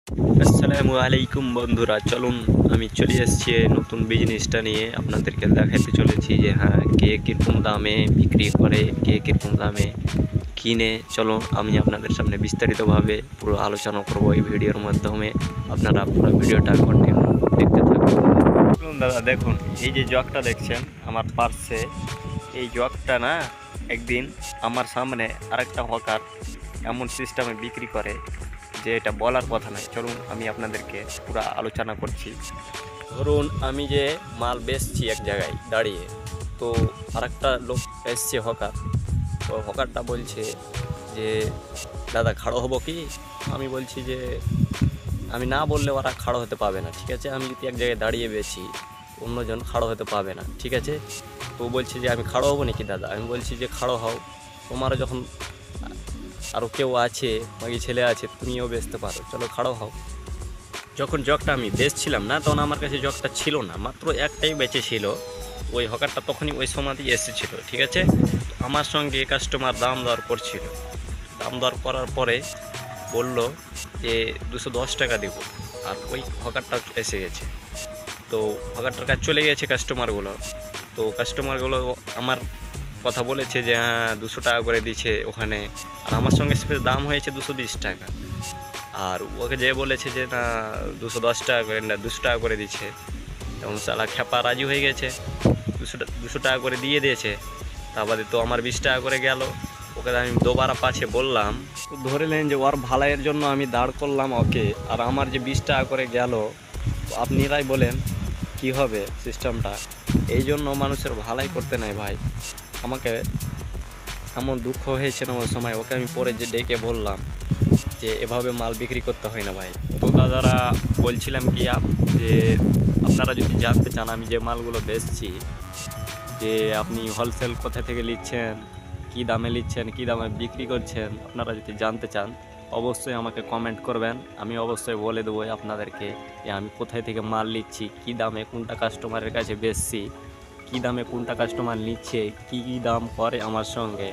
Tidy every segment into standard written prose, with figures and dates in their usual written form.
আসসালামু আলাইকুম বন্ধুরা, চলুন আমি চলে এসেছি নতুন বিজনেসটা নিয়ে আপনাদেরকে দেখাতে চলেছি যে হ্যাঁ, কে কীরকম দামে বিক্রি করে, কে কীরকম দামে কিনে। চলো আমি আপনাদের সামনে বিস্তারিতভাবে পুরো আলোচনা করব এই ভিডিওর মাধ্যমে। আপনারা পুরো ভিডিওটা কন্টিনিউ দেখতে থাকুন। চলুন দাদা, দেখুন এই যে জগটা দেখছেন আমার পার্সে, এই জগটা না একদিন আমার সামনে আরেকটা হকার এমন সিস্টেমে বিক্রি করে যে এটা বলার কথা নয়। চলুন আমি আপনাদেরকে পুরো আলোচনা করছি। ধরুন আমি যে মাল বেচছি এক জায়গায় দাঁড়িয়ে, তো আরেকটা লোক এসছে হকার, তো হকারটা বলছে যে দাদা খাড়ো হবো কি। আমি বলছি যে আমি না বললে ওরা খাড়ো হতে পাবে না, ঠিক আছে। আমি যদি এক জায়গায় দাঁড়িয়ে বেছি, অন্যজন খাড়ো হতে পাবে না, ঠিক আছে। তো বলছে যে আমি খাড়ো হবো নাকি দাদা। আমি বলছি যে খাড়ো হও, তোমারও যখন আরও কেউ আছে, বাকি ছেলে আছে, তুমিও বেচতে পারো, চলো খাড়ো হও। যখন জগটা আমি বেচছিলাম না, তখন আমার কাছে জগটা ছিল না, মাত্র একটাই বেঁচে ছিল। ওই হকারটা তখনই ওই সময়তেই এসেছিলো, ঠিক আছে। আমার সঙ্গে কাস্টমার দাম দর করছিল, দাম দর করার পরে বলল যে 210 টাকা দেবো। আর ওই হকারটা এসে গেছে, তো হকারটার কাছে চলে গেছে কাস্টমারগুলো। তো কাস্টমারগুলো আমার কথা বলেছে যে হ্যাঁ 200 টাকা করে দিচ্ছে ওখানে, আর আমার সঙ্গে স্পেস দাম হয়েছে 220 টাকা। আর ওকে যে বলেছে যে না 210 টাকা করে, না 200 টাকা করে দিচ্ছে, তখন সালা খেপা রাজি হয়ে গেছে, 200 টাকা করে দিয়ে দিয়েছে। তারপরে তো আমার 20 টাকা করে গেল। ওকে আমি দুবার পাছে বললাম, তো ধরে নেন যে ওর ভালাইয়ের জন্য আমি দাঁড় করলাম ওকে, আর আমার যে 20 টাকা করে গেল, আপনারাই বলেন কি হবে সিস্টেমটা। এই জন্য মানুষের ভালাই করতে নাই ভাই। আমাকে এমন দুঃখ হয়েছে না ওই সময়, ওকে আমি পরে যে ডেকে বললাম যে এভাবে মাল বিক্রি করতে হয় না ভাই। তো দাদারা বলছিলাম কি যে আপনারা যদি জানতে চান আমি যে মালগুলো বেচছি, যে আপনি হোলসেল কোথা থেকে নিচ্ছেন, কী দামে নিচ্ছেন, কী দামে বিক্রি করছেন, আপনারা যদি জানতে চান অবশ্যই আমাকে কমেন্ট করবেন। আমি অবশ্যই বলে দেবো আপনাদেরকে যে আমি কোথায় থেকে মাল নিচ্ছি, কী দামে কোনটা কাস্টমারের কাছে বেচছি, কী দামে কোনটা কাস্টমার নিচ্ছে, কী কী দাম করে আমার সঙ্গে,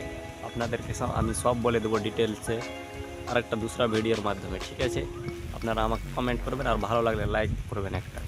আপনাদেরকে আমি সব বলে দেবো ডিটেলসে আর একটা দুসরা ভিডিওর মাধ্যমে, ঠিক আছে। আপনারা আমাকে কমেন্ট করবেন, আর ভালো লাগলে লাইক করবেন একটা।